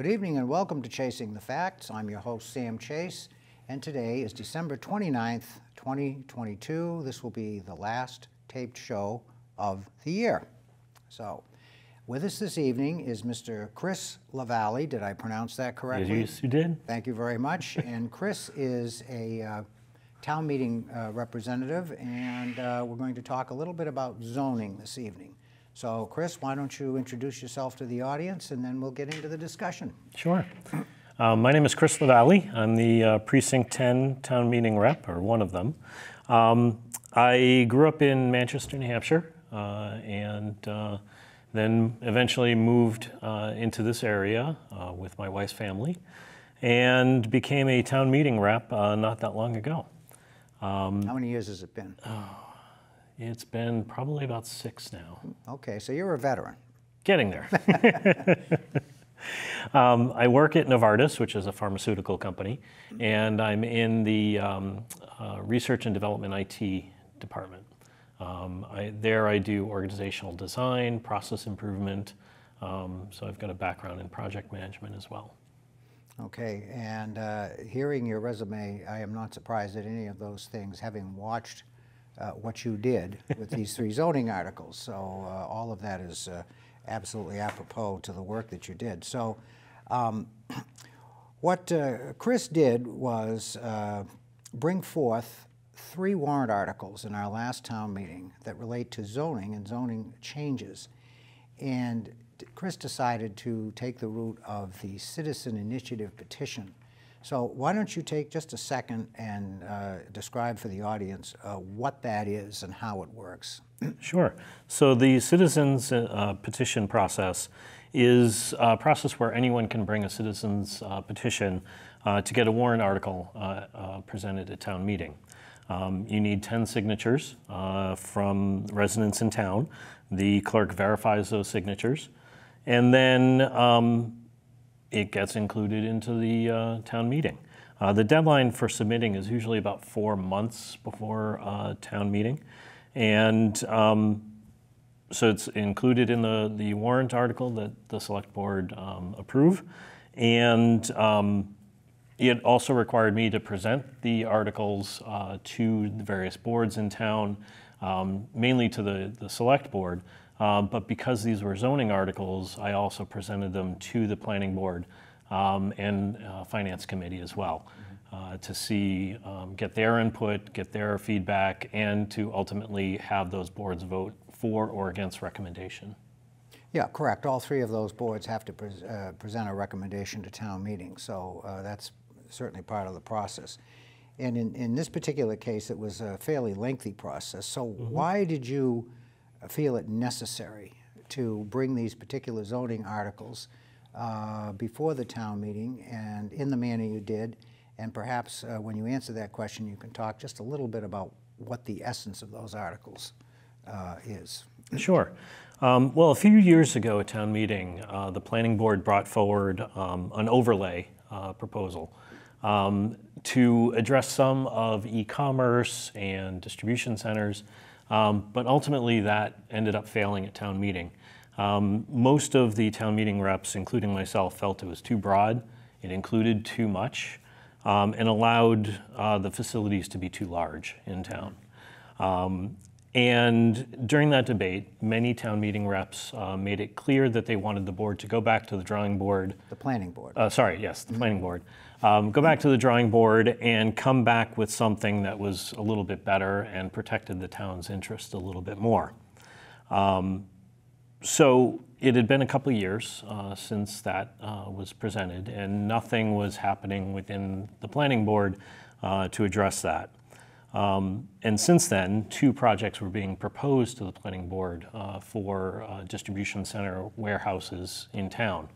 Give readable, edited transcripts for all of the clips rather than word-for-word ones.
Good evening and welcome to Chasing the Facts. I'm your host, Sam Chase, and today is December 29th, 2022. This will be the last taped show of the year. So, with us this evening is Mr. Chris Lavallee. Did I pronounce that correctly? Yes, you did. Thank you very much. And Chris is a town meeting representative, and we're going to talk a little bit about zoning this evening. So, Chris, why don't you introduce yourself to the audience, and then we'll get into the discussion. Sure. My name is Chris Lavallee. I'm the Precinct 10 town meeting rep, or one of them. I grew up in Manchester, New Hampshire, and then eventually moved into this area with my wife's family, and became a town meeting rep not that long ago. How many years has it been? It's been probably about 6 now. Okay, so you're a veteran. Getting there. I work at Novartis, which is a pharmaceutical company, and I'm in the research and development IT department. There I do organizational design, process improvement, so I've got a background in project management as well. Okay, and hearing your resume, I am not surprised at any of those things, having watched what you did with these 3 zoning articles. So all of that is absolutely apropos to the work that you did. So what Chris did was bring forth 3 warrant articles in our last town meeting that relate to zoning and zoning changes. And Chris decided to take the route of the citizen initiative petition. So why don't you take just a second and describe for the audience what that is and how it works. Sure. So the citizens petition process is a process where anyone can bring a citizen's petition to get a warrant article presented at town meeting. You need 10 signatures from residents in town. The clerk verifies those signatures, and then it gets included into the town meeting. The deadline for submitting is usually about 4 months before town meeting. And so it's included in the warrant article that the select board approve. And it also required me to present the articles to the various boards in town, mainly to the select board. But because these were zoning articles, I also presented them to the planning board and finance committee as well, to see, get their input, get their feedback, and to ultimately have those boards vote for or against recommendation. Yeah, correct. All 3 of those boards have to present a recommendation to town meeting, so that's certainly part of the process. And in this particular case, it was a fairly lengthy process. So why did you feel it necessary to bring these particular zoning articles before the town meeting and in the manner you did? And perhaps when you answer that question, you can talk just a little bit about what the essence of those articles is. Sure. Well, a few years ago at town meeting, the planning board brought forward an overlay proposal to address some of e-commerce and distribution centers. But ultimately, that ended up failing at town meeting. Most of the town meeting reps, including myself, felt it was too broad. It included too much and allowed the facilities to be too large in town. And during that debate, many town meeting reps made it clear that they wanted the board to go back to the drawing board. The planning board. The planning board. Go back to the drawing board and come back with something that was a little bit better and protected the town's interest a little bit more. So it had been a couple of years since that was presented, and nothing was happening within the planning board to address that. And since then, 2 projects were being proposed to the planning board for distribution center warehouses in town.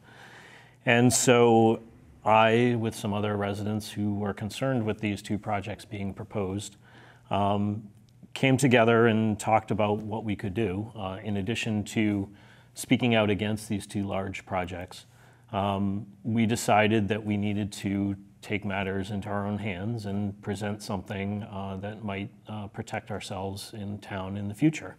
And so I, with some other residents who were concerned with these 2 projects being proposed, came together and talked about what we could do. In addition to speaking out against these 2 large projects, we decided that we needed to take matters into our own hands and present something that might protect ourselves in town in the future.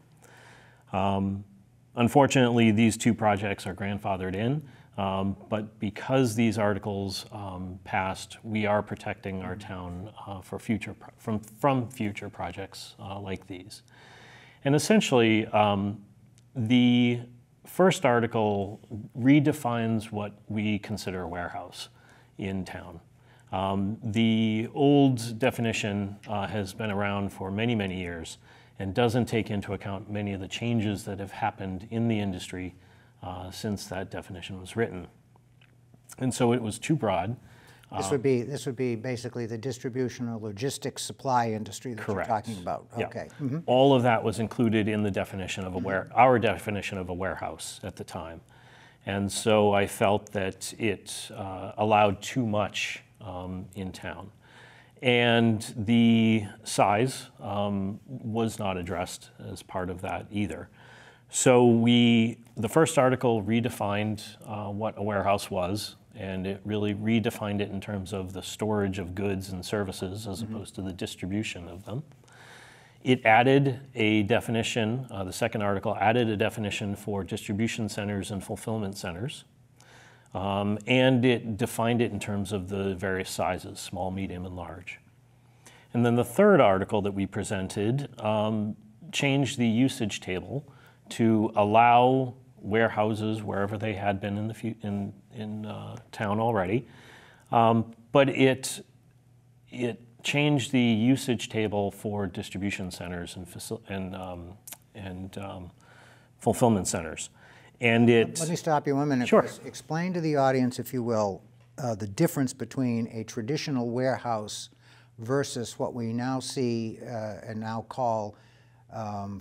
Unfortunately, these 2 projects are grandfathered in. But because these articles passed, we are protecting our town for from future projects like these. And essentially, the first article redefines what we consider a warehouse in town. The old definition has been around for many, many years and doesn't take into account many of the changes that have happened in the industry since that definition was written. And so it was too broad. This would be basically the distribution or logistics supply industry that Correct. you're talking about. Yeah. Okay. All of that was included in the definition of our definition of a warehouse at the time. And so I felt that it allowed too much in town. And the size was not addressed as part of that either. So the first article redefined what a warehouse was, and it really redefined it in terms of the storage of goods and services as opposed to the distribution of them. It added a definition, the second article added a definition for distribution centers and fulfillment centers. And it defined it in terms of the various sizes, small, medium, and large. And then the third article that we presented changed the usage table to allow warehouses wherever they had been in town already. But it changed the usage table for distribution centers and fulfillment centers. And Let me stop you 1 minute. Sure. Explain to the audience, if you will, the difference between a traditional warehouse versus what we now see and now call,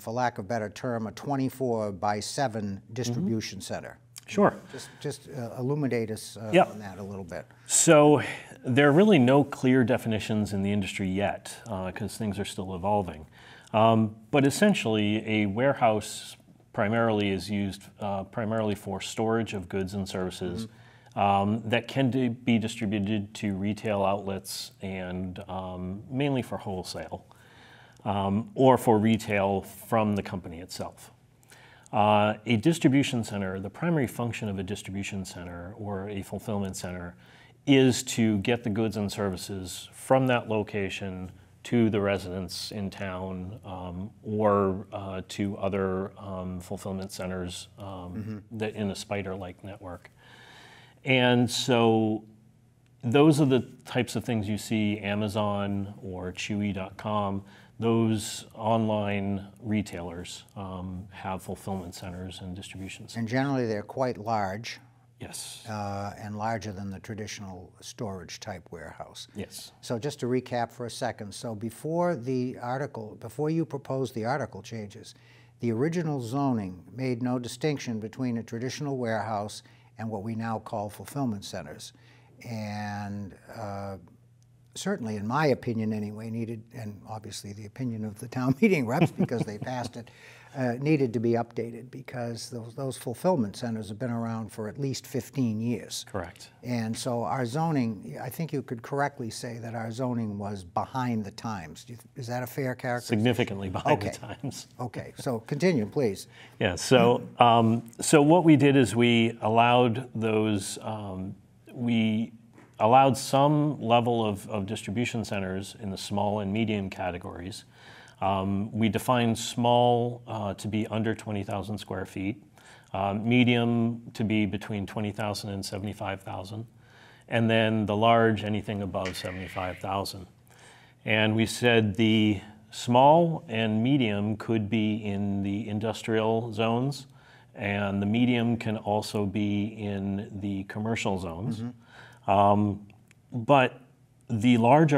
for lack of a better term, a 24/7 distribution center. Sure. Just illuminate us Yeah. on that a little bit. So there are really no clear definitions in the industry yet because things are still evolving. But essentially, a warehouse primarily is used primarily for storage of goods and services that can be distributed to retail outlets and mainly for wholesale or for retail from the company itself. A distribution center, the primary function of a distribution center or a fulfillment center is to get the goods and services from that location to the residents in town or to other fulfillment centers that in a spider-like network. And so those are the types of things you see Amazon or Chewy.com. Those online retailers have fulfillment centers and distribution centers. And generally, they're quite large. Yes. And larger than the traditional storage type warehouse. Yes. So just to recap for a second, so before you proposed the article changes, the original zoning made no distinction between a traditional warehouse and what we now call fulfillment centers. And certainly, in my opinion anyway, needed, and obviously the opinion of the town meeting reps because they passed it, needed to be updated because those fulfillment centers have been around for at least 15 years. Correct. And so our zoning, I think you could correctly say that our zoning was behind the times. Is that a fair characterization? Significantly behind Okay. the times. Okay, so continue, please. Yeah, so so what we did is we allowed those, we allowed some level of distribution centers in the small and medium categories. We defined small to be under 20,000 square feet, medium to be between 20,000 and 75,000, and then the large, anything above 75,000. And we said the small and medium could be in the industrial zones, and the medium can also be in the commercial zones. But the large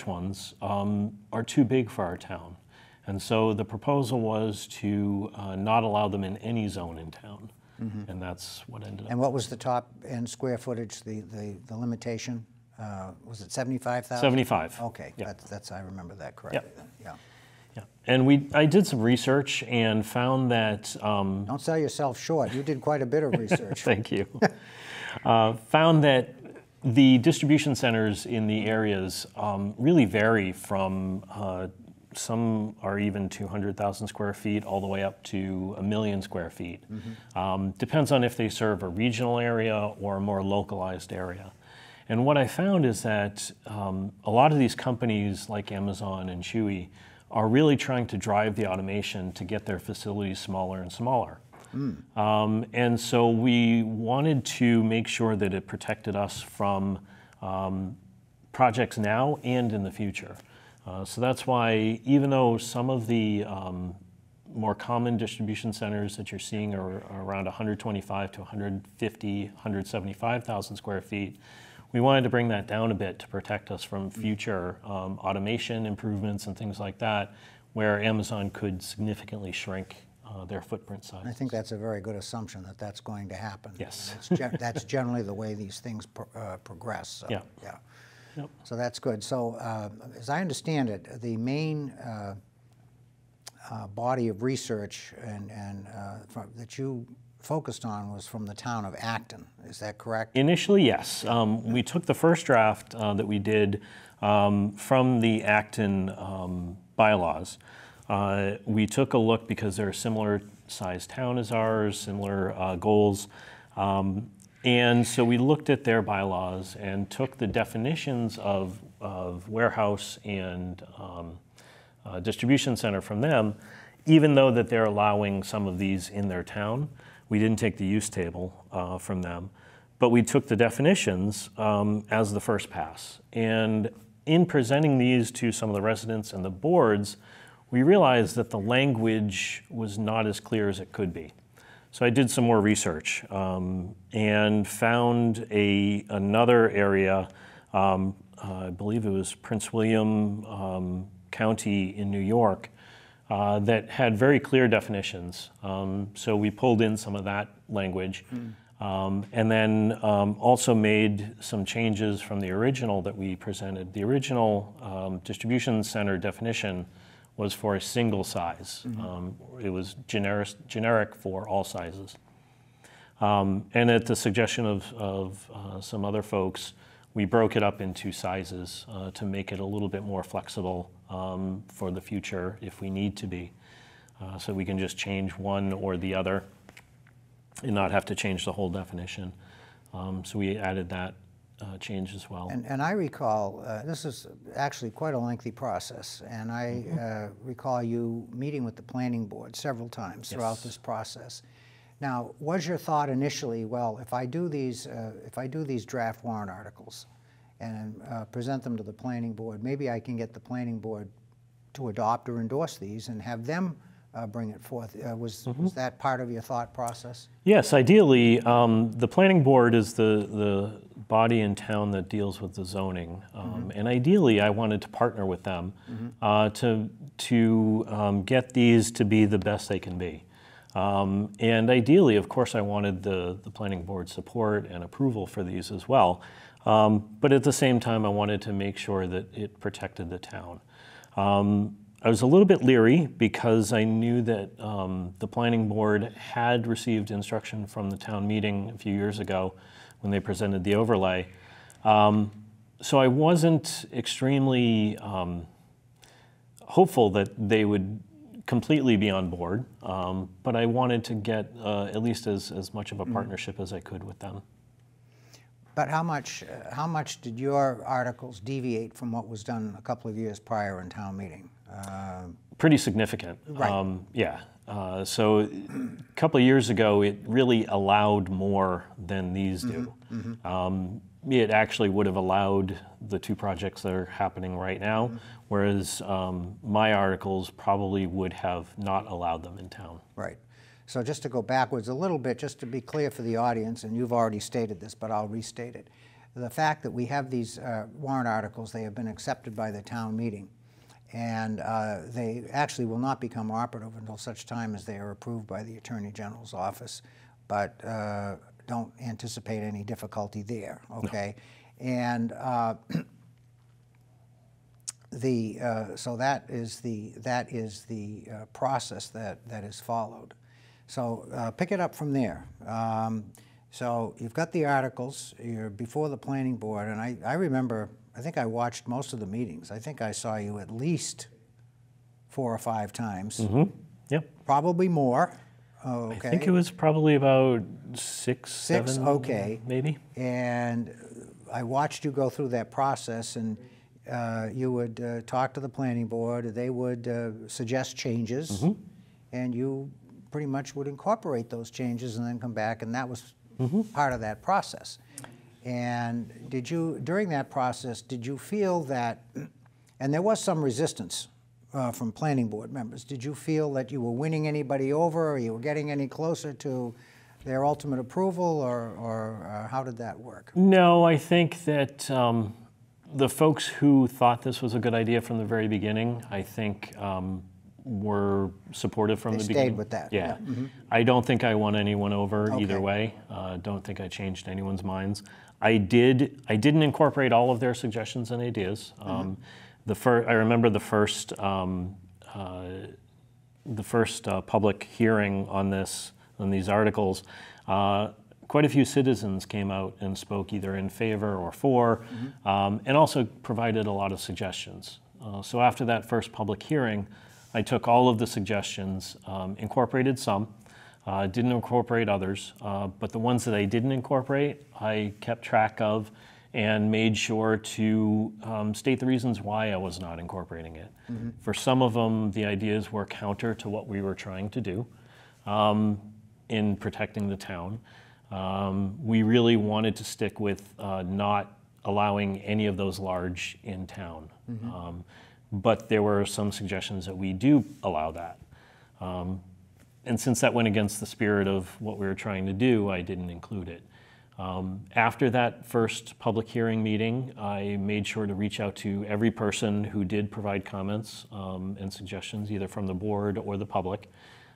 ones are too big for our town. And so the proposal was to not allow them in any zone in town. And that's what ended up. And what was the top end square footage, the limitation? Was it 75,000? 75. Okay, Yeah. that's I remember that correctly then, yeah. Yeah. And I did some research and found that Don't sell yourself short. You did quite a bit of research. thank you. Found that the distribution centers in the areas really vary from some are even 200,000 square feet, all the way up to 1 million square feet. Depends on if they serve a regional area or a more localized area. And what I found is that a lot of these companies like Amazon and Chewy are really trying to drive the automation to get their facilities smaller and smaller. And so we wanted to make sure that it protected us from projects now and in the future. So that's why, even though some of the more common distribution centers that you're seeing are around 125 to 150, 175,000 square feet, we wanted to bring that down a bit to protect us from future automation improvements and things like that, where Amazon could significantly shrink their footprint size. I think that's a very good assumption that that's going to happen. Yes. That's generally the way these things progress. So, Yeah. Yeah. Yep. So that's good. So as I understand it, the main body of research that you focused on was from the town of Acton. Is that correct? Initially, yes. We took the first draft that we did from the Acton bylaws. We took a look because they're a similar sized town as ours, similar goals. And so we looked at their bylaws and took the definitions of warehouse and distribution center from them, even though that they're allowing some of these in their town. We didn't take the use table from them, but we took the definitions as the first pass. And in presenting these to some of the residents and the boards, we realized that the language was not as clear as it could be. So I did some more research and found another area, I believe it was Prince William County in New York, that had very clear definitions. So we pulled in some of that language and then also made some changes from the original that we presented. The original distribution center definition was for a single size. It was generic for all sizes. And at the suggestion of some other folks, we broke it up into sizes to make it a little bit more flexible for the future if we need to be. So we can just change one or the other and not have to change the whole definition. So we added that change as well. And I recall, this is actually quite a lengthy process, and I recall you meeting with the planning board several times throughout this process. Now, was your thought initially, well, if I do these draft warrant articles and present them to the planning board, maybe I can get the planning board to adopt or endorse these and have them bring it forth. Was that part of your thought process? Yes, ideally, the planning board is the body in town that deals with the zoning, and ideally, I wanted to partner with them to get these to be the best they can be. And ideally, of course, I wanted the planning board support and approval for these as well. But at the same time, I wanted to make sure that it protected the town. I was a little bit leery because I knew that the planning board had received instruction from the town meeting a few years ago when they presented the overlay. So I wasn't extremely hopeful that they would completely be on board, but I wanted to get at least as much of a partnership as I could with them. But how much did your articles deviate from what was done a couple of years prior in town meeting? Pretty significant. Right. Yeah. So a couple of years ago, it really allowed more than these do. It actually would have allowed the two projects that are happening right now, whereas my articles probably would have not allowed them in town. Right. So just to go backwards a little bit, just to be clear for the audience, and you've already stated this, but I'll restate it. The fact that we have these warrant articles, they have been accepted by the town meeting, and they actually will not become operative until such time as they are approved by the Attorney General's office, but don't anticipate any difficulty there, okay? No. And so that is the process that is followed. So pick it up from there. So you've got the articles, you're before the planning board, and I remember, I think I watched most of the meetings. I think I saw you at least 4 or 5 times. Yep. Probably more. Okay. I think it was probably about 6, 6, 7, okay. maybe. And I watched you go through that process, and you would talk to the planning board, they would suggest changes, and you pretty much would incorporate those changes and then come back, and that was part of that process. And did you, during that process, did you feel that, and there was some resistance from planning board members, did you feel that you were winning anybody over, or you were getting any closer to their ultimate approval, or how did that work? No, I think that the folks who thought this was a good idea from the very beginning, I think were supportive from the beginning. They stayed with that. Yeah. I don't think I won anyone over either Okay. way. Don't think I changed anyone's minds. I didn't incorporate all of their suggestions and ideas. I remember the first public hearing on these articles. Quite a few citizens came out and spoke either in favor or for, and also provided a lot of suggestions. So after that first public hearing, I took all of the suggestions, incorporated some, didn't incorporate others, but the ones that I didn't incorporate, I kept track of and made sure to state the reasons why I was not incorporating it. For some of them, the ideas were counter to what we were trying to do in protecting the town. We really wanted to stick with not allowing any of those large in town. But there were some suggestions that we do allow that. And since that went against the spirit of what we were trying to do, I didn't include it. After that first public hearing meeting, I made sure to reach out to every person who did provide comments and suggestions, either from the board or the public,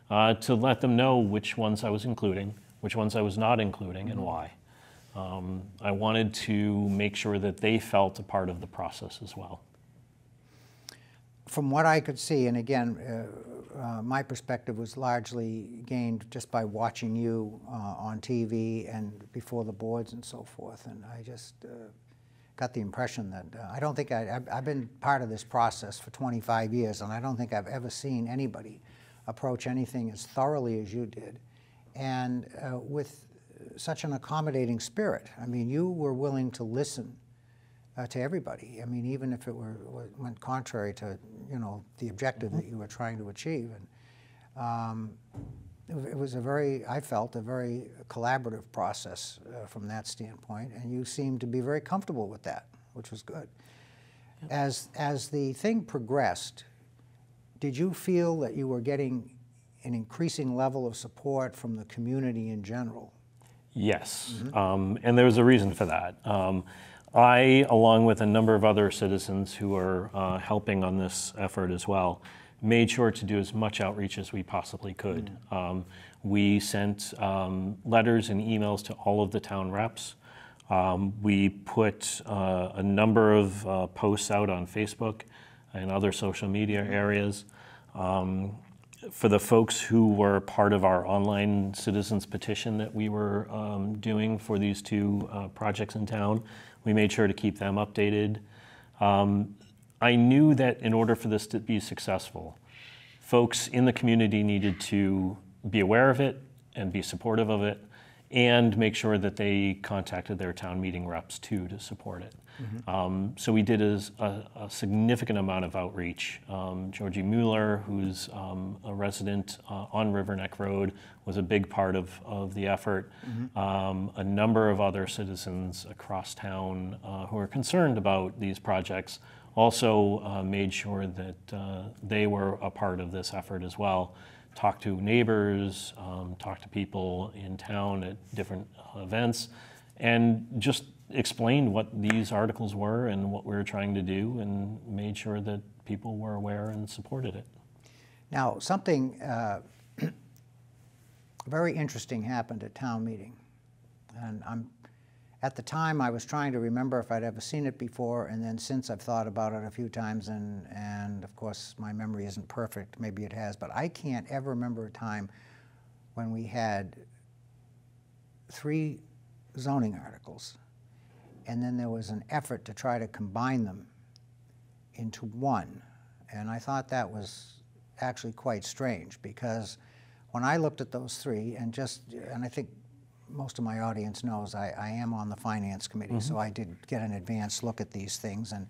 to let them know which ones I was including, which ones I was not including, and why. I wanted to make sure that they felt a part of the process as well. From what I could see, and again, my perspective was largely gained just by watching you on TV and before the boards and so forth, and I just got the impression that I don't think I've been part of this process for 25 years, and I don't think I've ever seen anybody approach anything as thoroughly as you did, and with such an accommodating spirit. I mean, you were willing to listen to everybody. I mean, even if it went contrary to, you know, the objective that you were trying to achieve. And it was I felt, a very collaborative process from that standpoint, and you seemed to be very comfortable with that, which was good. Yep. As the thing progressed, did you feel that you were getting an increasing level of support from the community in general? Yes, and there was a reason for that. I, along with a number of other citizens who are helping on this effort as well, made sure to do as much outreach as we possibly could. We sent letters and emails to all of the town reps. We put a number of posts out on Facebook and other social media areas. For the folks who were part of our online citizens petition that we were doing for these two projects in town, we made sure to keep them updated. I knew that in order for this to be successful, folks in the community needed to be aware of it and be supportive of it, and make sure that they contacted their town meeting reps too to support it. So we did a significant amount of outreach. Georgie Mueller, who's a resident on River Neck Road, was a big part of the effort. A number of other citizens across town who are concerned about these projects also made sure that they were a part of this effort as well. Talk to neighbors, talk to people in town at different events, and just explained what these articles were and what we were trying to do, and made sure that people were aware and supported it. Now, something very interesting happened at town meeting, and at the time I was trying to remember if I'd ever seen it before, and then since I've thought about it a few times, and of course my memory isn't perfect, maybe it has, but I can't ever remember a time when we had 3 zoning articles, and then there was an effort to try to combine them into one, and I thought that was actually quite strange, because when I looked at those three, and I think most of my audience knows I am on the Finance Committee, so I did get an advanced look at these things, and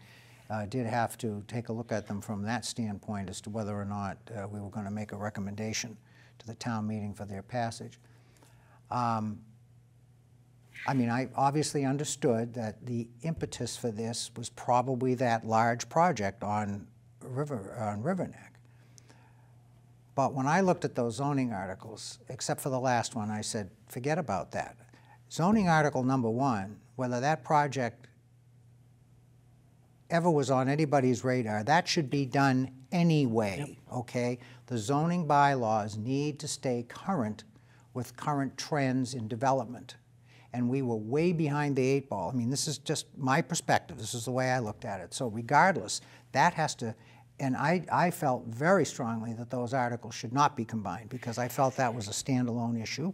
did have to take a look at them from that standpoint as to whether or not we were going to make a recommendation to the town meeting for their passage. I mean, I obviously understood that the impetus for this was probably that large project on River Neck. But when I looked at those zoning articles, except for the last one, I said, forget about that. Zoning article number 1, whether that project ever was on anybody's radar, that should be done anyway, okay? The zoning bylaws need to stay current with current trends in development. And we were way behind the 8 ball. I mean, this is just my perspective. This is the way I looked at it. So regardless, that has to, and I felt very strongly that those articles should not be combined, because I felt that was a standalone issue.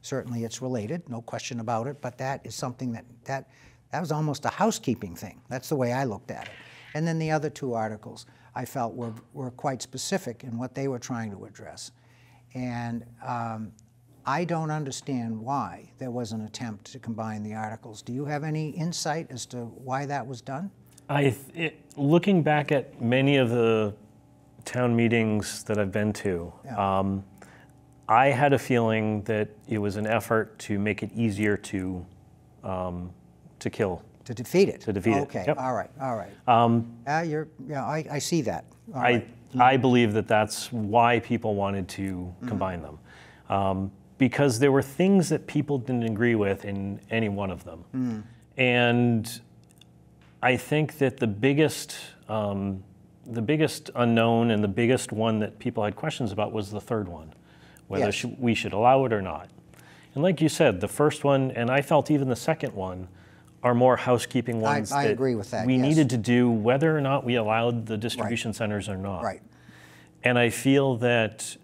Certainly it's related, no question about it, but that is something that was almost a housekeeping thing. That's the way I looked at it. And then the other 2 articles I felt were quite specific in what they were trying to address. And I don't understand why there was an attempt to combine the articles. Do you have any insight as to why that was done? Looking back at many of the town meetings that I've been to, I had a feeling that it was an effort to make it easier to kill. To defeat it? To defeat it. Okay, yep. all right, all right. I see that. All right. I believe that that's why people wanted to combine them. Because there were things that people didn't agree with in any one of them. And I think that the biggest unknown and the biggest one that people had questions about was the third one, whether we should allow it or not. And like you said, the first one, and I felt even the second one, are more housekeeping ones. I agree with that, we yes. needed to do whether or not we allowed the distribution centers or not. Right. And I feel that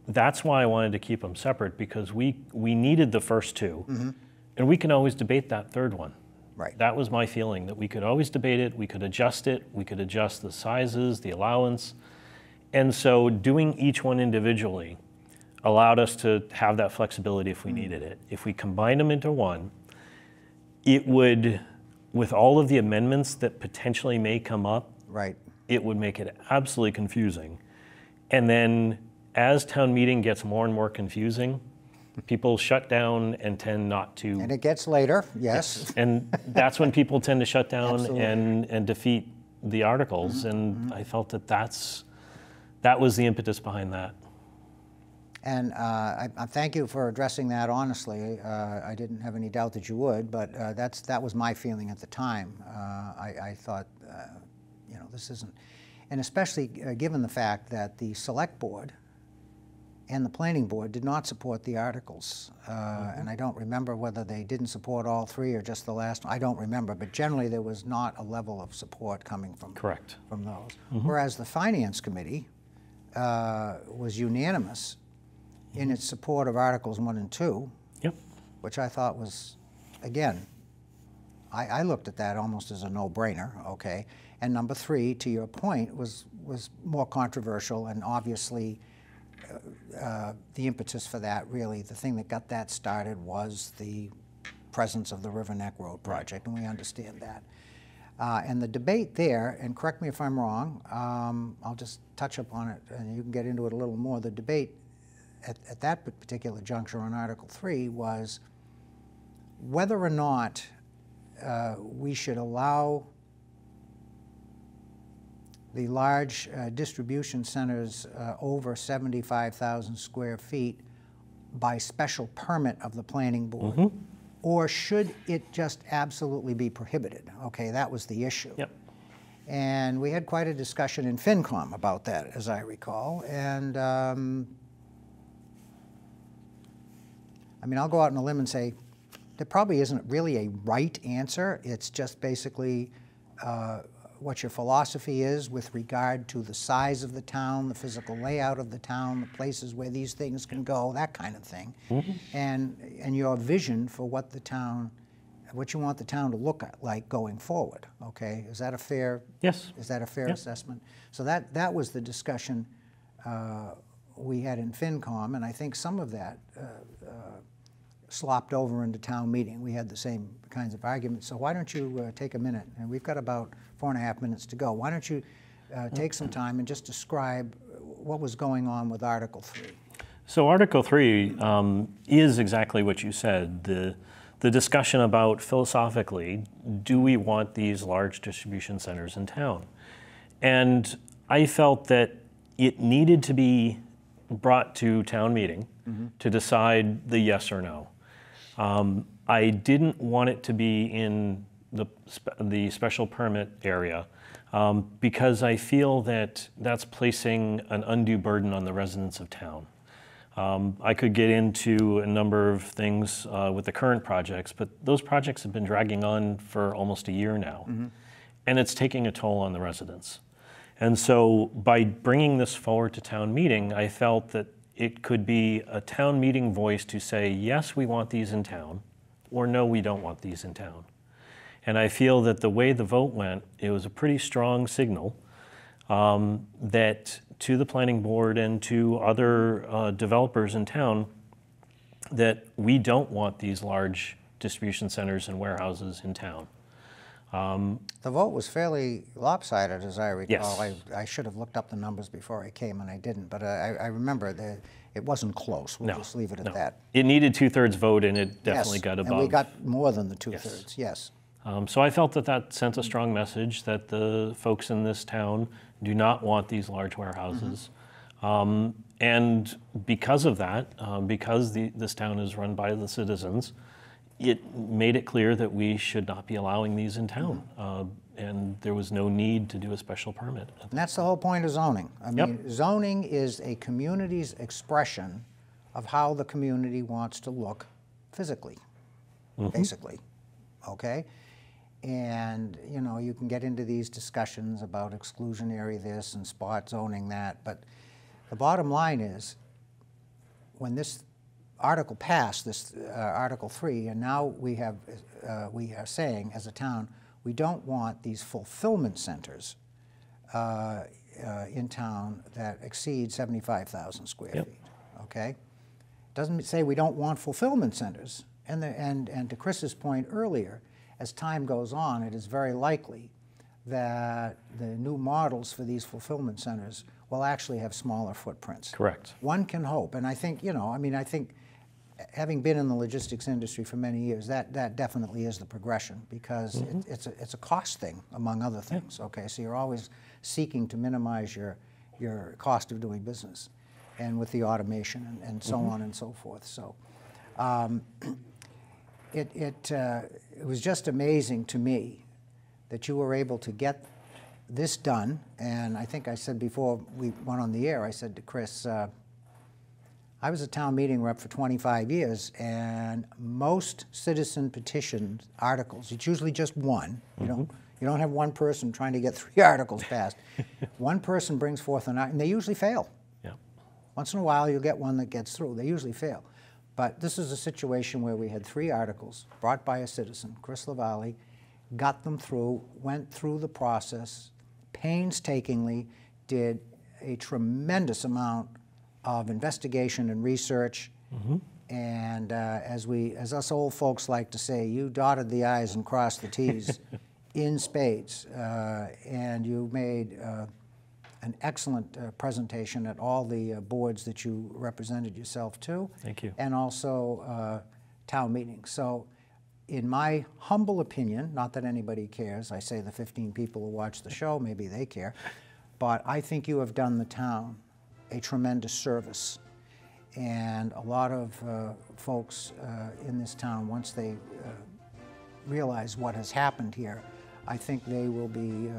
that's why I wanted to keep them separate, because we needed the first 2, and we can always debate that third one. Right. That was my feeling, that we could always debate it, we could adjust the sizes, the allowance. And so doing each one individually allowed us to have that flexibility if we needed it. If we combined them into one, it would, with all of the amendments that potentially may come up, Right. it would make it absolutely confusing. And then as town meeting gets more and more confusing, people shut down and tend not to. And it gets later, yes. And that's when people tend to shut down Absolutely. and defeat the articles. And I felt that that was the impetus behind that. And I thank you for addressing that honestly. I didn't have any doubt that you would, but that was my feeling at the time. I thought, you know, this isn't, and especially given the fact that the Select Board and the Planning Board did not support the articles. And I don't remember whether they didn't support all 3 or just the last one. I don't remember, but generally there was not a level of support coming from, from those. Whereas the Finance Committee was unanimous in its support of Articles 1 and 2, which I thought was, again, I looked at that almost as a no-brainer, okay? And number 3, to your point, was more controversial, and obviously the impetus for that, really, the thing that got that started was the presence of the River Neck Road project, and we understand that. And the debate there, and correct me if I'm wrong, I'll just touch upon it and you can get into it a little more. The debate at that particular juncture on Article 3 was whether or not we should allow the large distribution centers over 75,000 square feet by special permit of the Planning Board, or should it just absolutely be prohibited? Okay, that was the issue. And we had quite a discussion in FinCom about that, as I recall. And I mean, I'll go out on a limb and say there probably isn't really a right answer. It's just basically what your philosophy is with regard to the size of the town, the physical layout of the town, the places where these things can go, that kind of thing, and your vision for what the town, what you want the town to look like going forward. Okay, is that a fair? Yes. Is that a fair assessment? So that was the discussion we had in FinCom, and I think some of that slopped over into town meeting. We had the same kinds of arguments. So why don't you take a minute, and we've got about 4.5 minutes to go. Why don't you take some time and just describe what was going on with Article 3? So Article 3 is exactly what you said. The discussion about philosophically, do we want these large distribution centers in town? And I felt that it needed to be brought to town meeting to decide the yes or no. I didn't want it to be in the special permit area because I feel that that's placing an undue burden on the residents of town. I could get into a number of things with the current projects, but those projects have been dragging on for almost a year now, and it's taking a toll on the residents. And so by bringing this forward to town meeting, I felt that it could be a town meeting voice to say, yes, we want these in town, or no, we don't want these in town. And I feel that the way the vote went, it was a pretty strong signal that to the planning board and to other developers in town that we don't want these large distribution centers and warehouses in town. The vote was fairly lopsided, as I recall. Yes. I should have looked up the numbers before I came, and I didn't. But I remember that it wasn't close. We'll just leave it at that. It needed 2/3 vote, and it definitely got above. And we got more than the 2/3. Yes. So I felt that that sent a strong message that the folks in this town do not want these large warehouses. And because of that, because this town is run by the citizens, it made it clear that we should not be allowing these in town. And there was no need to do a special permit. And that's the whole point of zoning. I mean, zoning is a community's expression of how the community wants to look physically, basically, okay? And, you know, you can get into these discussions about exclusionary this and spot zoning that, but the bottom line is, when this article passed, this Article 3, and now we are saying as a town, we don't want these fulfillment centers in town that exceed 75,000 square feet, okay? Doesn't say we don't want fulfillment centers. And to Chris's point earlier, as time goes on, it is very likely that the new models for these fulfillment centers will actually have smaller footprints. Correct. One can hope, and I think, you know, I mean, I think having been in the logistics industry for many years, that definitely is the progression, because it's a cost thing, among other things, okay? So you're always seeking to minimize your cost of doing business, and with the automation and so on and so forth. So it was just amazing to me that you were able to get this done. And I think I said before we went on the air, I said to Chris, I was a town meeting rep for 25 years, and most citizen petition articles, it's usually just one. You don't have one person trying to get 3 articles passed. One person brings forth an article, and they usually fail. Once in a while, you'll get one that gets through. They usually fail. But this is a situation where we had 3 articles brought by a citizen, Chris Lavallee, got them through, went through the process, painstakingly did a tremendous amount of investigation and research. And as us old folks like to say, you dotted the I's and crossed the T's in spades. And you made an excellent presentation at all the boards that you represented yourself to. Thank you. And also town meetings. So in my humble opinion, not that anybody cares, I say the 15 people who watch the show, maybe they care, but I think you have done the town a tremendous service. And a lot of folks in this town, once they realize what has happened here, I think they will be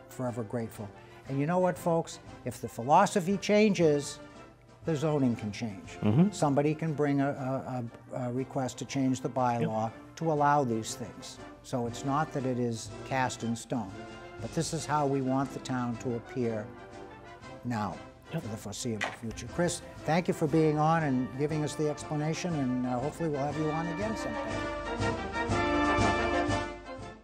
forever grateful. And you know what, folks? If the philosophy changes, the zoning can change. Somebody can bring a request to change the bylaw to allow these things. So it's not that it is cast in stone, but this is how we want the town to appear now for the foreseeable future. Chris, thank you for being on and giving us the explanation, and hopefully we'll have you on again sometime.